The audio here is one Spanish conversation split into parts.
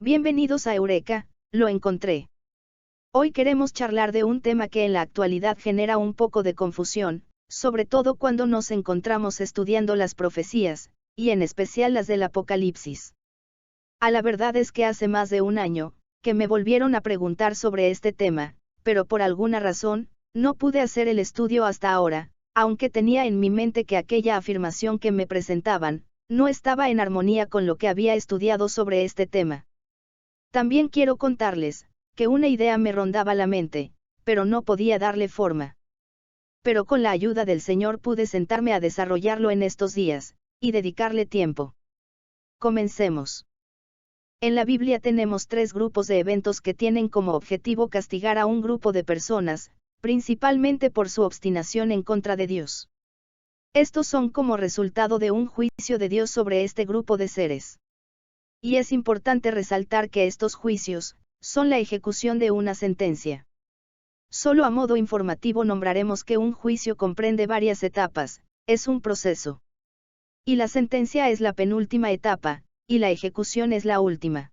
Bienvenidos a Eureka, lo encontré. Hoy queremos charlar de un tema que en la actualidad genera un poco de confusión, sobre todo cuando nos encontramos estudiando las profecías, y en especial las del Apocalipsis. La verdad es que hace más de un año, que me volvieron a preguntar sobre este tema, pero por alguna razón, no pude hacer el estudio hasta ahora, aunque tenía en mi mente que aquella afirmación que me presentaban, no estaba en armonía con lo que había estudiado sobre este tema. También quiero contarles, que una idea me rondaba la mente, pero no podía darle forma. Pero con la ayuda del Señor pude sentarme a desarrollarlo en estos días, y dedicarle tiempo. Comencemos. En la Biblia tenemos tres grupos de eventos que tienen como objetivo castigar a un grupo de personas, principalmente por su obstinación en contra de Dios. Estos son como resultado de un juicio de Dios sobre este grupo de seres. Y es importante resaltar que estos juicios, son la ejecución de una sentencia. Solo a modo informativo nombraremos que un juicio comprende varias etapas, es un proceso. Y la sentencia es la penúltima etapa, y la ejecución es la última.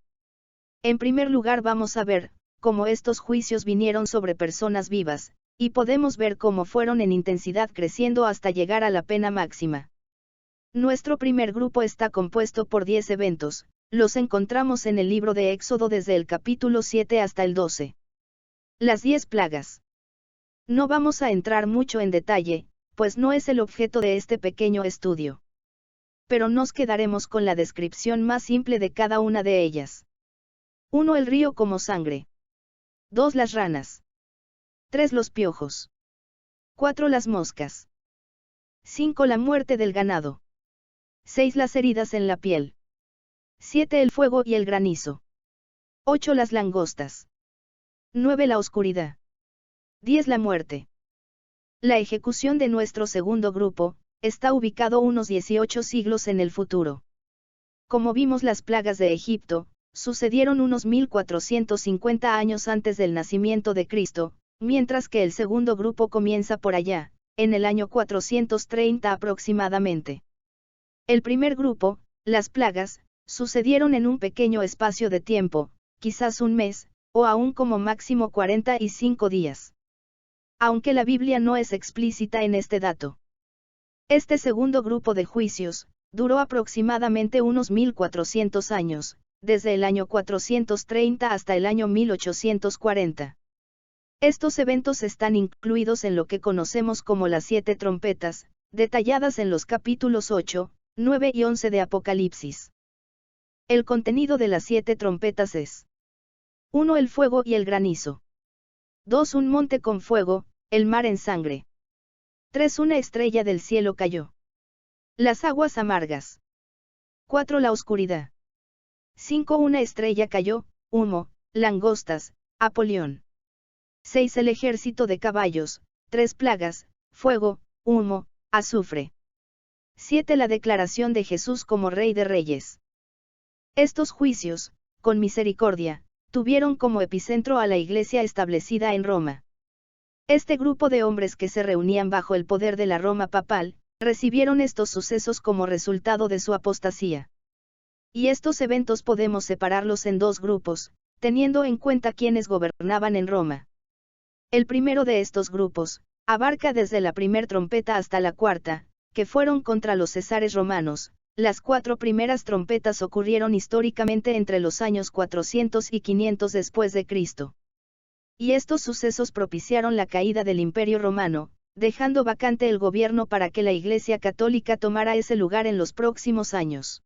En primer lugar vamos a ver, cómo estos juicios vinieron sobre personas vivas, y podemos ver cómo fueron en intensidad creciendo hasta llegar a la pena máxima. Nuestro primer grupo está compuesto por 10 eventos, los encontramos en el libro de Éxodo desde el capítulo 7 hasta el 12. Las 10 plagas. No vamos a entrar mucho en detalle, pues no es el objeto de este pequeño estudio. Pero nos quedaremos con la descripción más simple de cada una de ellas. 1. El río como sangre. 2. Las ranas. 3. Los piojos. 4. Las moscas. 5. La muerte del ganado. 6. Las heridas en la piel. 7. El fuego y el granizo. 8. Las langostas. 9. La oscuridad. 10. La muerte. La ejecución de nuestro segundo grupo, está ubicado unos 18 siglos en el futuro. Como vimos, las plagas de Egipto, sucedieron unos 1450 años antes del nacimiento de Cristo, mientras que el segundo grupo comienza por allá, en el año 430 aproximadamente. El primer grupo, las plagas, sucedieron en un pequeño espacio de tiempo, quizás un mes, o aún como máximo 45 días. Aunque la Biblia no es explícita en este dato. Este segundo grupo de juicios, duró aproximadamente unos 1400 años, desde el año 430 hasta el año 1840. Estos eventos están incluidos en lo que conocemos como las 7 trompetas, detalladas en los capítulos 8, 9 y 11 de Apocalipsis. El contenido de las 7 trompetas es: 1. El fuego y el granizo. 2. Un monte con fuego, el mar en sangre. 3. Una estrella del cielo cayó. Las aguas amargas. 4. La oscuridad. 5. Una estrella cayó, humo, langostas, Apolión. 6. El ejército de caballos, 3 plagas, fuego, humo, azufre. 7. La declaración de Jesús como Rey de Reyes. Estos juicios, con misericordia, tuvieron como epicentro a la iglesia establecida en Roma. Este grupo de hombres que se reunían bajo el poder de la Roma papal, recibieron estos sucesos como resultado de su apostasía. Y estos eventos podemos separarlos en 2 grupos, teniendo en cuenta quienes gobernaban en Roma. El primero de estos grupos, abarca desde la primer trompeta hasta la cuarta, que fueron contra los césares romanos. Las 4 primeras trompetas ocurrieron históricamente entre los años 400 y 500 después de Cristo. Y estos sucesos propiciaron la caída del Imperio Romano, dejando vacante el gobierno para que la Iglesia Católica tomara ese lugar en los próximos años.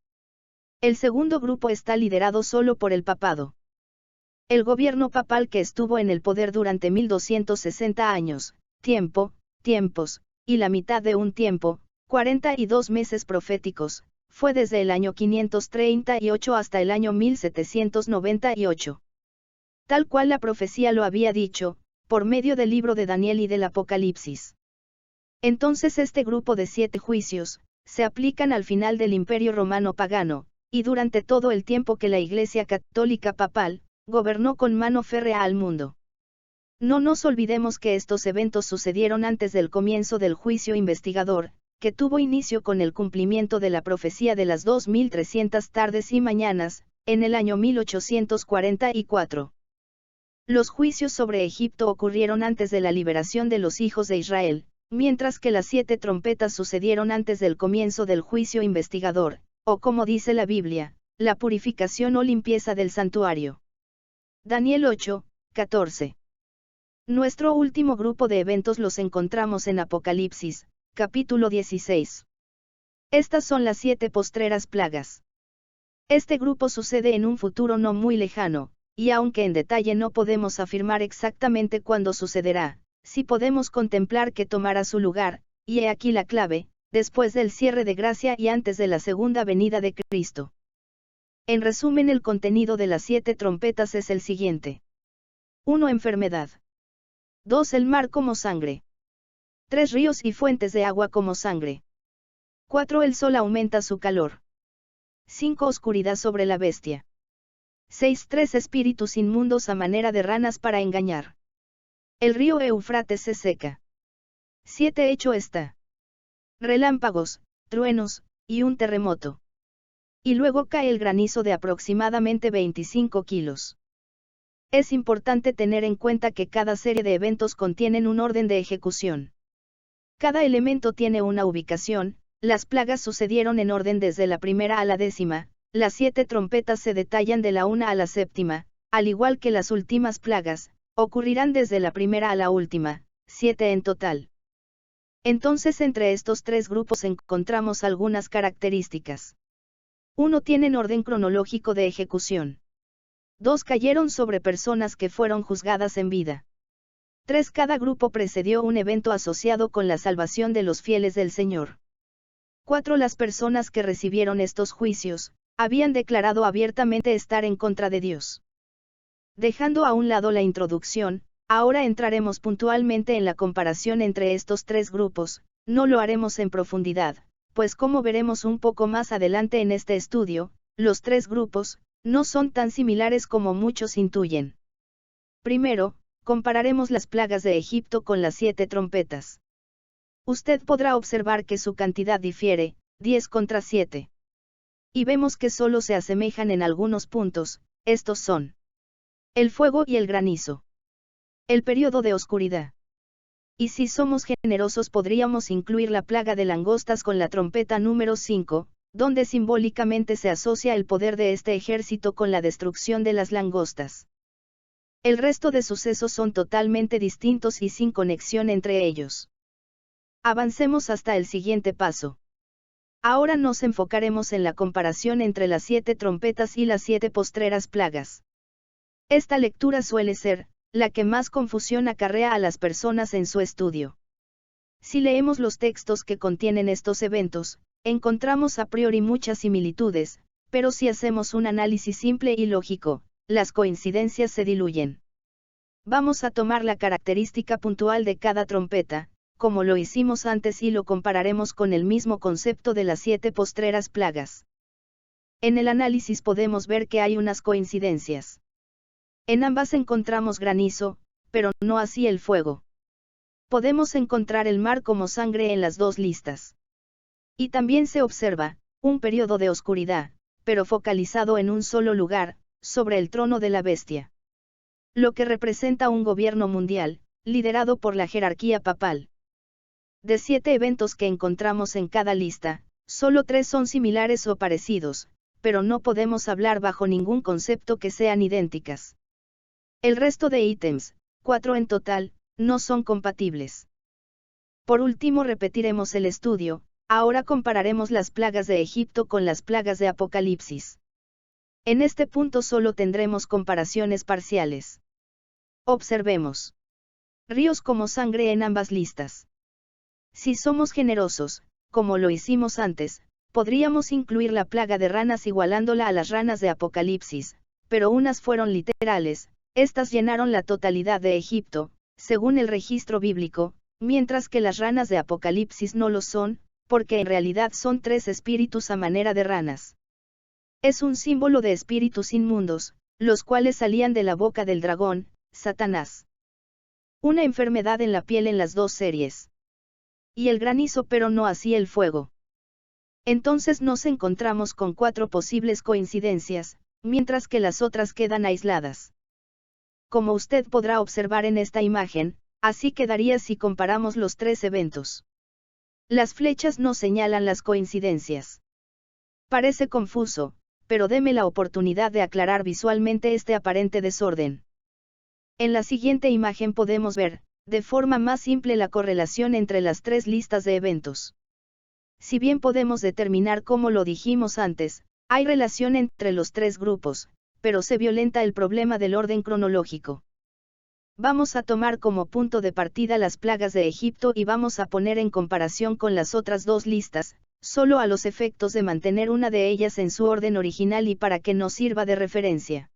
El segundo grupo está liderado solo por el papado. El gobierno papal que estuvo en el poder durante 1260 años, tiempos, y la mitad de un tiempo, 42 meses proféticos, fue desde el año 538 hasta el año 1798. Tal cual la profecía lo había dicho, por medio del libro de Daniel y del Apocalipsis. Entonces este grupo de 7 juicios, se aplican al final del Imperio Romano pagano, y durante todo el tiempo que la Iglesia Católica Papal, gobernó con mano férrea al mundo. No nos olvidemos que estos eventos sucedieron antes del comienzo del juicio investigador, que tuvo inicio con el cumplimiento de la profecía de las 2300 tardes y mañanas, en el año 1844. Los juicios sobre Egipto ocurrieron antes de la liberación de los hijos de Israel, mientras que las 7 trompetas sucedieron antes del comienzo del juicio investigador, o como dice la Biblia, la purificación o limpieza del santuario. Daniel 8, 14. Nuestro último grupo de eventos los encontramos en Apocalipsis, capítulo 16. Estas son las 7 postreras plagas. Este grupo sucede en un futuro no muy lejano, y aunque en detalle no podemos afirmar exactamente cuándo sucederá, sí podemos contemplar que tomará su lugar, y he aquí la clave, después del cierre de gracia y antes de la segunda venida de Cristo. En resumen, el contenido de las 7 trompetas es el siguiente. 1. Enfermedad. 2. El mar como sangre. 3. Ríos y fuentes de agua como sangre. 4. El sol aumenta su calor. 5. Oscuridad sobre la bestia. 6. 3 espíritus inmundos a manera de ranas para engañar. El río Éufrates se seca. 7. Hecho está. Relámpagos, truenos, y un terremoto. Y luego cae el granizo de aproximadamente 25 kilos. Es importante tener en cuenta que cada serie de eventos contienen un orden de ejecución. Cada elemento tiene una ubicación, las plagas sucedieron en orden desde la primera a la 10ª, las 7 trompetas se detallan de la 1 a la 7ª, al igual que las últimas plagas, ocurrirán desde la primera a la última, 7 en total. Entonces entre estos 3 grupos encontramos algunas características. 1. Tienen orden cronológico de ejecución. 2. Cayeron sobre personas que fueron juzgadas en vida. 3. Cada grupo precedió un evento asociado con la salvación de los fieles del Señor. 4. Las personas que recibieron estos juicios, habían declarado abiertamente estar en contra de Dios. Dejando a un lado la introducción, ahora entraremos puntualmente en la comparación entre estos 3 grupos, no lo haremos en profundidad, pues como veremos un poco más adelante en este estudio, los 3 grupos, no son tan similares como muchos intuyen. Primero, compararemos las plagas de Egipto con las 7 trompetas. Usted podrá observar que su cantidad difiere, 10 contra 7. Y vemos que solo se asemejan en algunos puntos, estos son el fuego y el granizo. El periodo de oscuridad. Y si somos generosos podríamos incluir la plaga de langostas con la trompeta número 5, donde simbólicamente se asocia el poder de este ejército con la destrucción de las langostas. El resto de sucesos son totalmente distintos y sin conexión entre ellos. Avancemos hasta el siguiente paso. Ahora nos enfocaremos en la comparación entre las 7 trompetas y las 7 postreras plagas. Esta lectura suele ser la que más confusión acarrea a las personas en su estudio. Si leemos los textos que contienen estos eventos, encontramos a priori muchas similitudes, pero si hacemos un análisis simple y lógico, las coincidencias se diluyen. Vamos a tomar la característica puntual de cada trompeta, como lo hicimos antes y lo compararemos con el mismo concepto de las 7 postreras plagas. En el análisis podemos ver que hay unas coincidencias. En ambas encontramos granizo, pero no así el fuego. Podemos encontrar el mar como sangre en las 2 listas. Y también se observa un periodo de oscuridad, pero focalizado en un solo lugar, sobre el trono de la bestia. Lo que representa un gobierno mundial, liderado por la jerarquía papal. De 7 eventos que encontramos en cada lista, solo 3 son similares o parecidos, pero no podemos hablar bajo ningún concepto que sean idénticas. El resto de ítems, 4 en total, no son compatibles. Por último repetiremos el estudio, ahora compararemos las plagas de Egipto con las plagas de Apocalipsis. En este punto solo tendremos comparaciones parciales. Observemos. Ríos como sangre en ambas listas. Si somos generosos, como lo hicimos antes, podríamos incluir la plaga de ranas igualándola a las ranas de Apocalipsis, pero unas fueron literales, estas llenaron la totalidad de Egipto, según el registro bíblico, mientras que las ranas de Apocalipsis no lo son, porque en realidad son 3 espíritus a manera de ranas. Es un símbolo de espíritus inmundos, los cuales salían de la boca del dragón, Satanás. Una enfermedad en la piel en las 2 series. Y el granizo pero no así el fuego. Entonces nos encontramos con 4 posibles coincidencias, mientras que las otras quedan aisladas. Como usted podrá observar en esta imagen, así quedaría si comparamos los tres eventos. Las flechas no señalan las coincidencias. Parece confuso, pero deme la oportunidad de aclarar visualmente este aparente desorden. En la siguiente imagen podemos ver, de forma más simple, la correlación entre las tres listas de eventos. Si bien podemos determinar, como lo dijimos antes, hay relación entre los tres grupos, pero se violenta el problema del orden cronológico. Vamos a tomar como punto de partida las plagas de Egipto y vamos a poner en comparación con las otras dos listas, solo a los efectos de mantener una de ellas en su orden original y para que nos sirva de referencia.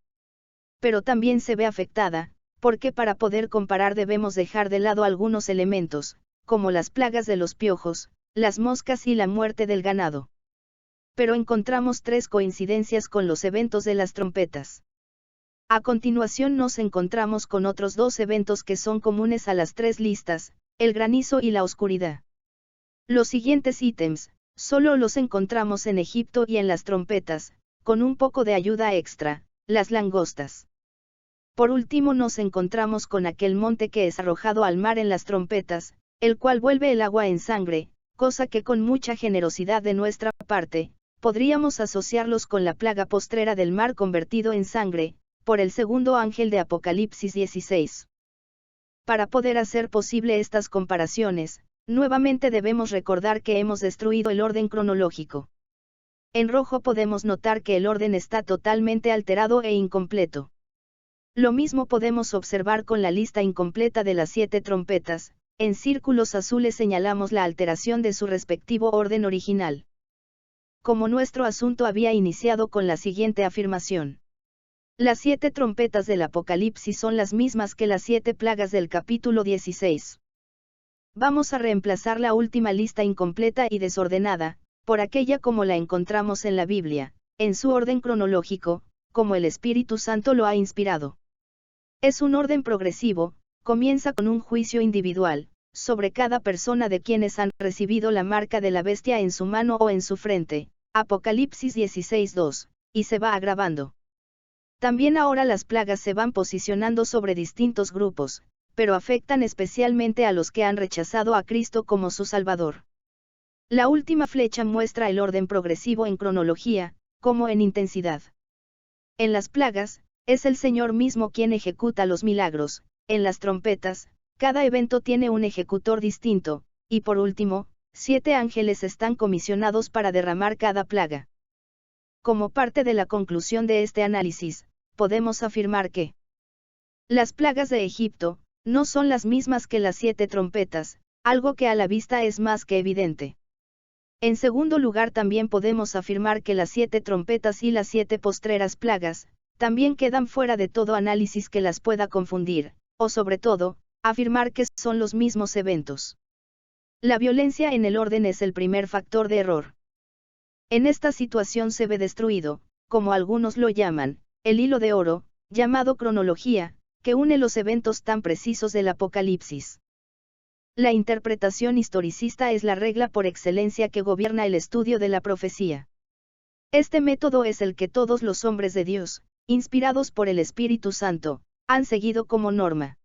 Pero también se ve afectada, porque para poder comparar debemos dejar de lado algunos elementos, como las plagas de los piojos, las moscas y la muerte del ganado. Pero encontramos tres coincidencias con los eventos de las trompetas. A continuación nos encontramos con otros dos eventos que son comunes a las tres listas, el granizo y la oscuridad. Los siguientes ítems, solo los encontramos en Egipto y en las trompetas, con un poco de ayuda extra, las langostas. Por último nos encontramos con aquel monte que es arrojado al mar en las trompetas, el cual vuelve el agua en sangre, cosa que con mucha generosidad de nuestra parte, podríamos asociarlos con la plaga postrera del mar convertido en sangre, por el segundo ángel de Apocalipsis 16. Para poder hacer posible estas comparaciones, nuevamente debemos recordar que hemos destruido el orden cronológico. En rojo podemos notar que el orden está totalmente alterado e incompleto. Lo mismo podemos observar con la lista incompleta de las 7 trompetas, en círculos azules señalamos la alteración de su respectivo orden original. Como nuestro asunto había iniciado con la siguiente afirmación. Las 7 trompetas del Apocalipsis son las mismas que las 7 plagas del capítulo 16. Vamos a reemplazar la última lista incompleta y desordenada, por aquella como la encontramos en la Biblia, en su orden cronológico, como el Espíritu Santo lo ha inspirado. Es un orden progresivo, comienza con un juicio individual, sobre cada persona de quienes han recibido la marca de la bestia en su mano o en su frente, Apocalipsis 16:2, y se va agravando. También ahora las plagas se van posicionando sobre distintos grupos, pero afectan especialmente a los que han rechazado a Cristo como su Salvador. La última flecha muestra el orden progresivo en cronología, como en intensidad. En las plagas, es el Señor mismo quien ejecuta los milagros, en las trompetas, cada evento tiene un ejecutor distinto, y por último, 7 ángeles están comisionados para derramar cada plaga. Como parte de la conclusión de este análisis, podemos afirmar que las plagas de Egipto no son las mismas que las 7 trompetas, algo que a la vista es más que evidente. En segundo lugar, también podemos afirmar que las 7 trompetas y las 7 postreras plagas también quedan fuera de todo análisis que las pueda confundir, o sobre todo, afirmar que son los mismos eventos. La violencia en el orden es el primer factor de error. En esta situación se ve destruido, como algunos lo llaman, el hilo de oro, llamado cronología, que une los eventos tan precisos del Apocalipsis. La interpretación historicista es la regla por excelencia que gobierna el estudio de la profecía. Este método es el que todos los hombres de Dios, inspirados por el Espíritu Santo, han seguido como norma.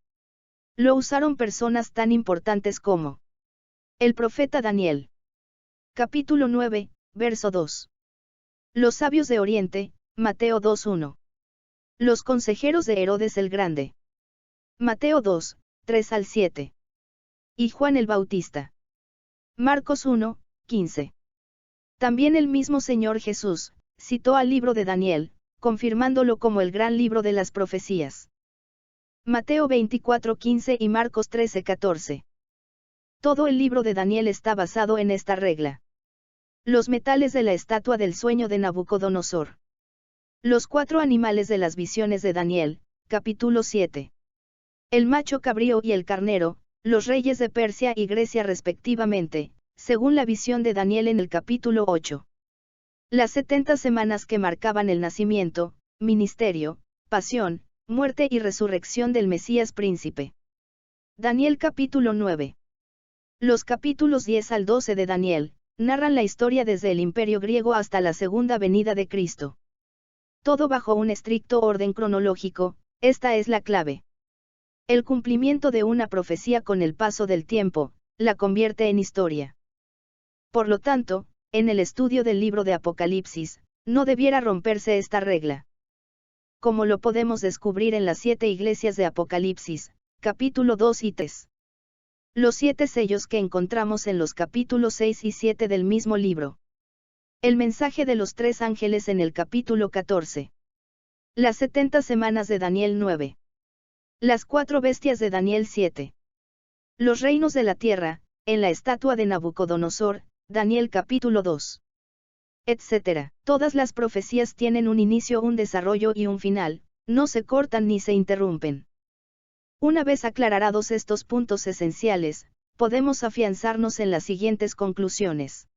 Lo usaron personas tan importantes como el profeta Daniel. Capítulo 9, verso 2. Los sabios de Oriente, Mateo 2:1. Los consejeros de Herodes el Grande. Mateo 2, 3-7. Y Juan el Bautista. Marcos 1, 15. También el mismo Señor Jesús citó al libro de Daniel, confirmándolo como el gran libro de las profecías. Mateo 24:15 y Marcos 13:14. Todo el libro de Daniel está basado en esta regla. Los metales de la estatua del sueño de Nabucodonosor. Los 4 animales de las visiones de Daniel, capítulo 7. El macho cabrío y el carnero, los reyes de Persia y Grecia respectivamente, según la visión de Daniel en el capítulo 8. Las 70 semanas que marcaban el nacimiento, ministerio, pasión, muerte y resurrección del Mesías príncipe. Daniel capítulo 9. Los capítulos 10 al 12 de Daniel, narran la historia desde el Imperio griego hasta la segunda venida de Cristo. Todo bajo un estricto orden cronológico, esta es la clave. El cumplimiento de una profecía con el paso del tiempo, la convierte en historia. Por lo tanto, en el estudio del libro de Apocalipsis, no debiera romperse esta regla. Como lo podemos descubrir en las 7 iglesias de Apocalipsis, capítulo 2 y 3. Los 7 sellos que encontramos en los capítulos 6 y 7 del mismo libro. El mensaje de los 3 ángeles en el capítulo 14. Las 70 semanas de Daniel 9. Las 4 bestias de Daniel 7. Los reinos de la tierra, en la estatua de Nabucodonosor, Daniel capítulo 2. Etc. Todas las profecías tienen un inicio, un desarrollo y un final, no se cortan ni se interrumpen. Una vez aclarados estos puntos esenciales, podemos afianzarnos en las siguientes conclusiones.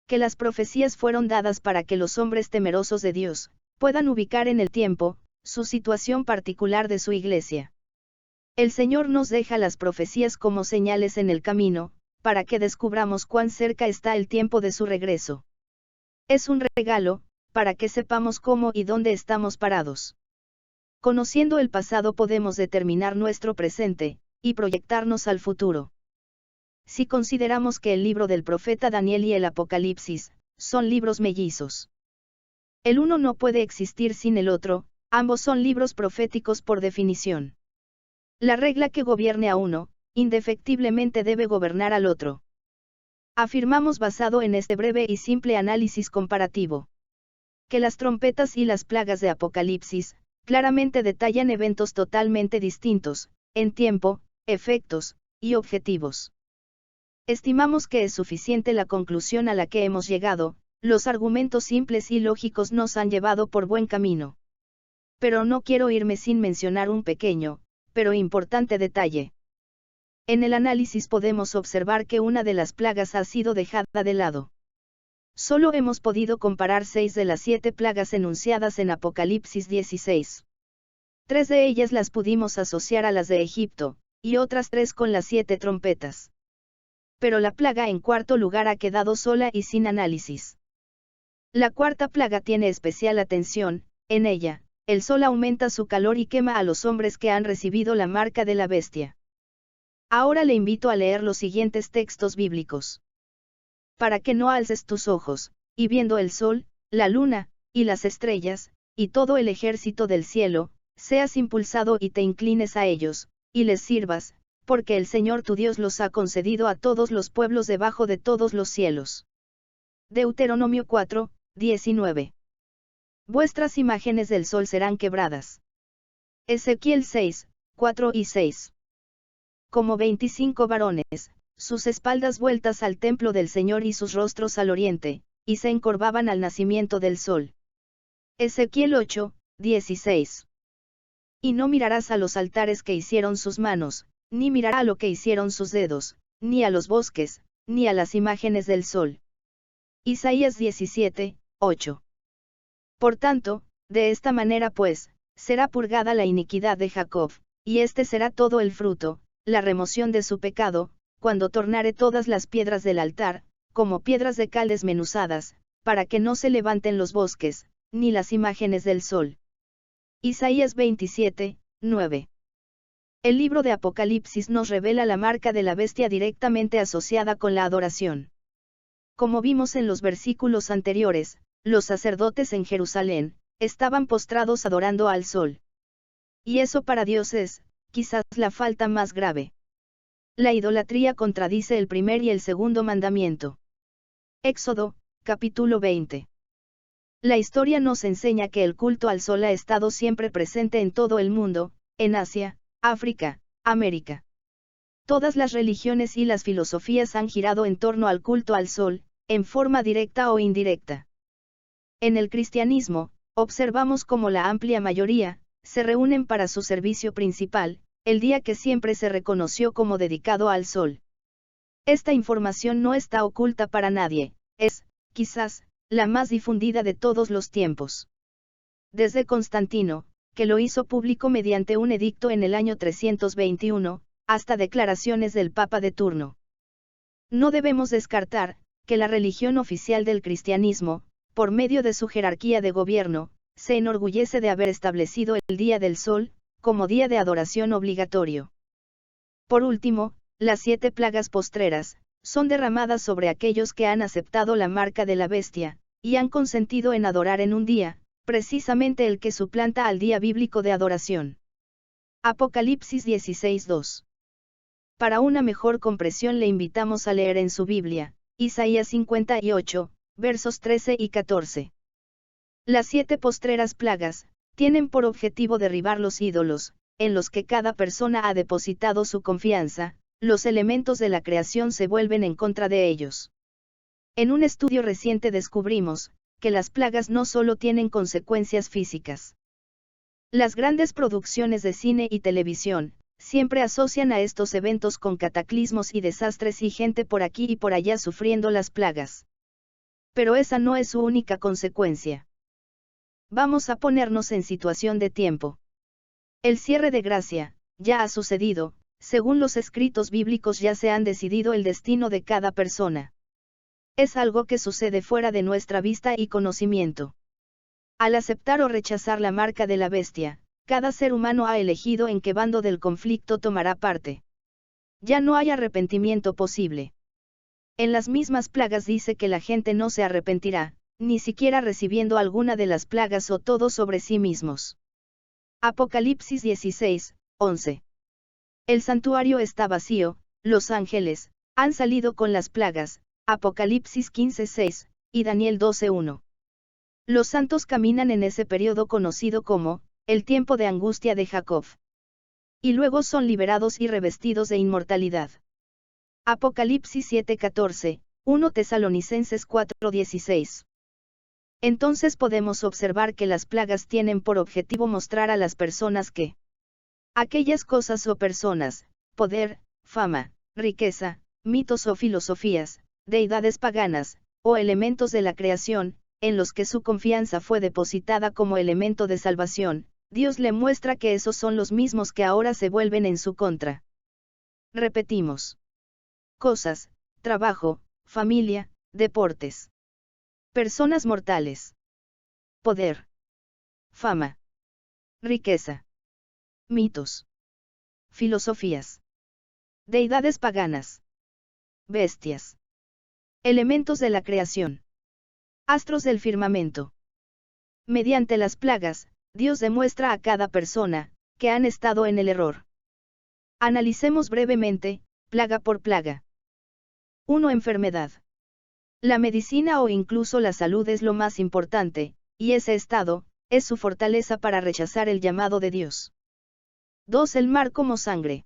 Que las profecías fueron dadas para que los hombres temerosos de Dios puedan ubicar en el tiempo su situación particular de su iglesia. El Señor nos deja las profecías como señales en el camino, para que descubramos cuán cerca está el tiempo de su regreso. Es un regalo, para que sepamos cómo y dónde estamos parados. Conociendo el pasado podemos determinar nuestro presente, y proyectarnos al futuro. Si consideramos que el libro del profeta Daniel y el Apocalipsis son libros mellizos. El uno no puede existir sin el otro, ambos son libros proféticos por definición. La regla que gobierne a uno, indefectiblemente debe gobernar al otro. Afirmamos basado en este breve y simple análisis comparativo. Que las trompetas y las plagas de Apocalipsis, claramente detallan eventos totalmente distintos, en tiempo, efectos, y objetivos. Estimamos que es suficiente la conclusión a la que hemos llegado, los argumentos simples y lógicos nos han llevado por buen camino. Pero no quiero irme sin mencionar un pequeño, pero importante detalle. En el análisis podemos observar que una de las plagas ha sido dejada de lado. Solo hemos podido comparar 6 de las 7 plagas enunciadas en Apocalipsis 16. 3 de ellas las pudimos asociar a las de Egipto, y otras 3 con las 7 trompetas. Pero la plaga en cuarto lugar ha quedado sola y sin análisis. La cuarta plaga tiene especial atención, en ella, el sol aumenta su calor y quema a los hombres que han recibido la marca de la bestia. Ahora le invito a leer los siguientes textos bíblicos. Para que no alces tus ojos, y viendo el sol, la luna, y las estrellas, y todo el ejército del cielo, seas impulsado y te inclines a ellos, y les sirvas, porque el Señor tu Dios los ha concedido a todos los pueblos debajo de todos los cielos. Deuteronomio 4, 19. Vuestras imágenes del sol serán quebradas. Ezequiel 6, 4 y 6. Como 25 varones, sus espaldas vueltas al templo del Señor y sus rostros al oriente, y se encorvaban al nacimiento del sol. Ezequiel 8, 16. Y no mirarás a los altares que hicieron sus manos, ni mirará a lo que hicieron sus dedos, ni a los bosques, ni a las imágenes del sol. Isaías 17, 8. Por tanto, de esta manera pues, será purgada la iniquidad de Jacob, y este será todo el fruto, la remoción de su pecado, cuando tornare todas las piedras del altar, como piedras de cal desmenuzadas, para que no se levanten los bosques, ni las imágenes del sol. Isaías 27, 9. El libro de Apocalipsis nos revela la marca de la bestia directamente asociada con la adoración. Como vimos en los versículos anteriores, los sacerdotes en Jerusalén estaban postrados adorando al sol. Y eso para Dios es, quizás, la falta más grave. La idolatría contradice el primer y el segundo mandamiento. Éxodo, capítulo 20. La historia nos enseña que el culto al sol ha estado siempre presente en todo el mundo, en Asia, África, América. Todas las religiones y las filosofías han girado en torno al culto al sol, en forma directa o indirecta. En el cristianismo, observamos cómo la amplia mayoría se reúnen para su servicio principal, el día que siempre se reconoció como dedicado al sol. Esta información no está oculta para nadie, es, quizás, la más difundida de todos los tiempos. Desde Constantino, que lo hizo público mediante un edicto en el año 321, hasta declaraciones del Papa de turno. No debemos descartar que la religión oficial del cristianismo, por medio de su jerarquía de gobierno, se enorgullece de haber establecido el Día del Sol, como día de adoración obligatorio. Por último, las 7 plagas postreras, son derramadas sobre aquellos que han aceptado la marca de la bestia, y han consentido en adorar en un día, precisamente el que suplanta al día bíblico de adoración. Apocalipsis 16:2. Para una mejor comprensión le invitamos a leer en su Biblia, Isaías 58, versos 13 y 14. Las 7 postreras plagas, tienen por objetivo derribar los ídolos, en los que cada persona ha depositado su confianza. Los elementos de la creación se vuelven en contra de ellos. En un estudio reciente descubrimos, que las plagas no solo tienen consecuencias físicas. Las grandes producciones de cine y televisión, siempre asocian a estos eventos con cataclismos y desastres y gente por aquí y por allá sufriendo las plagas. Pero esa no es su única consecuencia. Vamos a ponernos en situación de tiempo. El cierre de gracia, ya ha sucedido. Según los escritos bíblicos ya se han decidido el destino de cada persona. Es algo que sucede fuera de nuestra vista y conocimiento. Al aceptar o rechazar la marca de la bestia, cada ser humano ha elegido en qué bando del conflicto tomará parte. Ya no hay arrepentimiento posible. En las mismas plagas dice que la gente no se arrepentirá, ni siquiera recibiendo alguna de las plagas o todo sobre sí mismos. Apocalipsis 16:11. El santuario está vacío, los ángeles han salido con las plagas, Apocalipsis 15:6, y Daniel 12:1. Los santos caminan en ese periodo conocido como, el tiempo de angustia de Jacob. Y luego son liberados y revestidos de inmortalidad. Apocalipsis 7:14, 1 Tesalonicenses 4:16. Entonces podemos observar que las plagas tienen por objetivo mostrar a las personas que aquellas cosas o personas, poder, fama, riqueza, mitos o filosofías, deidades paganas, o elementos de la creación, en los que su confianza fue depositada como elemento de salvación, Dios le muestra que esos son los mismos que ahora se vuelven en su contra. Repetimos. Cosas, trabajo, familia, deportes. Personas mortales. Poder. Fama. Riqueza. Mitos. Filosofías. Deidades paganas. Bestias. Elementos de la creación. Astros del firmamento. Mediante las plagas, Dios demuestra a cada persona, que han estado en el error. Analicemos brevemente, plaga por plaga. 1. Enfermedad. La medicina o incluso la salud es lo más importante, y ese estado, es su fortaleza para rechazar el llamado de Dios. 2. El mar como sangre.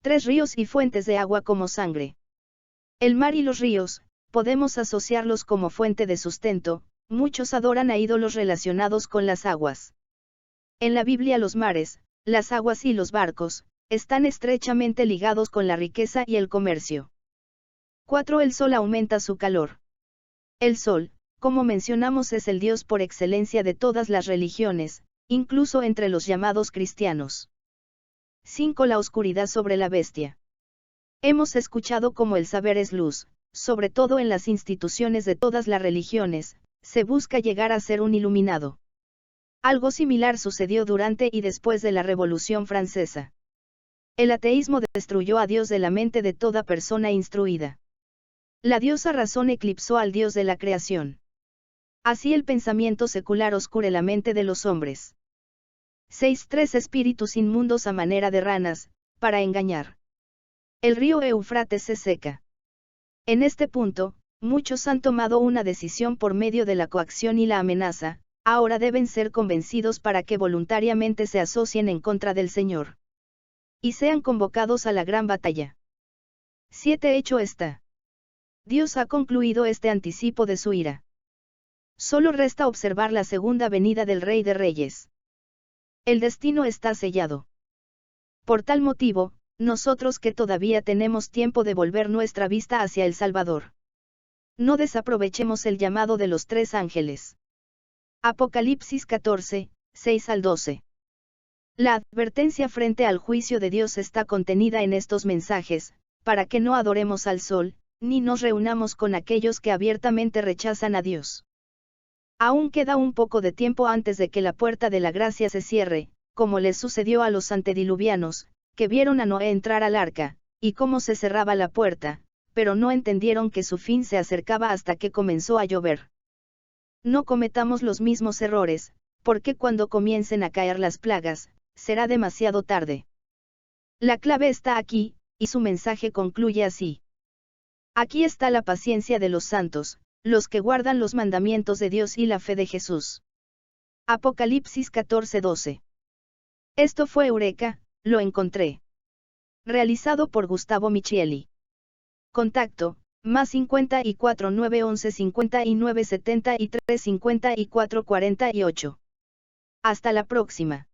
3. Ríos y fuentes de agua como sangre. El mar y los ríos, podemos asociarlos como fuente de sustento, muchos adoran a ídolos relacionados con las aguas. En la Biblia los mares, las aguas y los barcos, están estrechamente ligados con la riqueza y el comercio. 4. El sol aumenta su calor. El sol, como mencionamos, es el Dios por excelencia de todas las religiones, incluso entre los llamados cristianos. 5. La oscuridad sobre la bestia. Hemos escuchado cómo el saber es luz, sobre todo en las instituciones de todas las religiones, se busca llegar a ser un iluminado. Algo similar sucedió durante y después de la Revolución Francesa. El ateísmo destruyó a Dios de la mente de toda persona instruida. La diosa razón eclipsó al Dios de la creación. Así el pensamiento secular oscure la mente de los hombres. 6. 3 espíritus inmundos a manera de ranas, para engañar. El río Éufrates se seca. En este punto, muchos han tomado una decisión por medio de la coacción y la amenaza, ahora deben ser convencidos para que voluntariamente se asocien en contra del Señor. Y sean convocados a la gran batalla. 7. Hecho está. Dios ha concluido este anticipo de su ira. Solo resta observar la segunda venida del Rey de Reyes. El destino está sellado. Por tal motivo, nosotros que todavía tenemos tiempo de volver nuestra vista hacia el Salvador. No desaprovechemos el llamado de los 3 ángeles. Apocalipsis 14, 6 al 12. La advertencia frente al juicio de Dios está contenida en estos mensajes, para que no adoremos al sol, ni nos reunamos con aquellos que abiertamente rechazan a Dios. Aún queda un poco de tiempo antes de que la puerta de la gracia se cierre, como les sucedió a los antediluvianos, que vieron a Noé entrar al arca, y cómo se cerraba la puerta, pero no entendieron que su fin se acercaba hasta que comenzó a llover. No cometamos los mismos errores, porque cuando comiencen a caer las plagas, será demasiado tarde. La clave está aquí, y su mensaje concluye así. Aquí está la paciencia de los santos, los que guardan los mandamientos de Dios y la fe de Jesús. Apocalipsis 14:12. Esto fue Eureka, lo encontré. Realizado por Gustavo Michieli. Contacto, +54 911 59 73 54 48. Hasta la próxima.